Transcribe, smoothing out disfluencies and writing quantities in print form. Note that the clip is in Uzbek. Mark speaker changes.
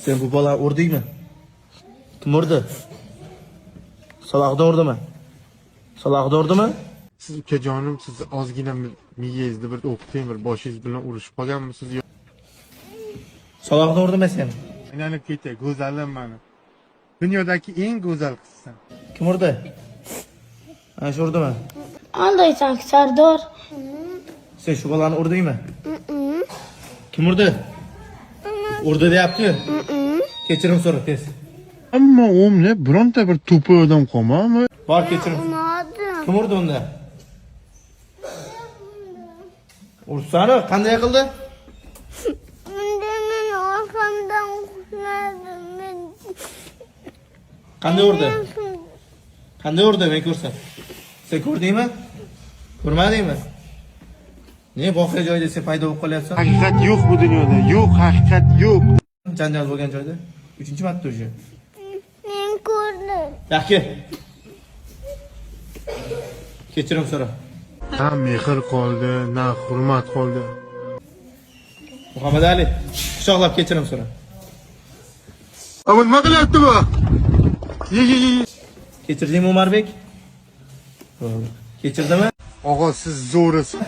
Speaker 1: Sen bu bola urdingmi? Kim urdi? Saloqdan urdimi? Saloqdan urdimi?
Speaker 2: Siz ukajonim, siz ozgina miyangizni bir o'qiting, bir boshingiz bilan urushib qolganmisiz?
Speaker 1: Saloqdan urdimi sen?
Speaker 2: Aylanib ketay, go'zalim meni. Dunyodagi eng go'zal qizsan.
Speaker 1: Kim urdi? Ana shu urdimi?
Speaker 3: Aldaysan Sardor.
Speaker 1: Sen shu bolani urdingmi? Kim urdi? Urdi deyapti. Kechirim so'ra tez.
Speaker 2: Ammo o'mla bironta bir to'pay odam qolmami?
Speaker 1: Bor kechirim. Kim urdi unda? Ursani qanday qildi?
Speaker 3: Men orqamdan qushladim.
Speaker 1: Qanday urdi? Qanday urdi men ko'rsam? Sen ko'rdingmi? Ko'rmadingmi? Ne voqea joyida sen paydo bo'lib qolyapsan?
Speaker 2: Haqiqat yo'q bu dunyoda. Yo'q, haqiqat yo'q.
Speaker 1: Janjal bo'lgan joyda 3-marta уже.
Speaker 3: Men ko'rdim.
Speaker 1: Yaxshi. Kechirim so'ra.
Speaker 2: Na mehr qoldi, na hurmat qoldi.
Speaker 1: Muhammad Ali, quchoqlab kechirim so'ra.
Speaker 2: Ammo nima qilyapti bu? Ye.
Speaker 1: Kechirdingmi Umarbek? Kechirdimi?
Speaker 2: Og'a, siz zo'risiz.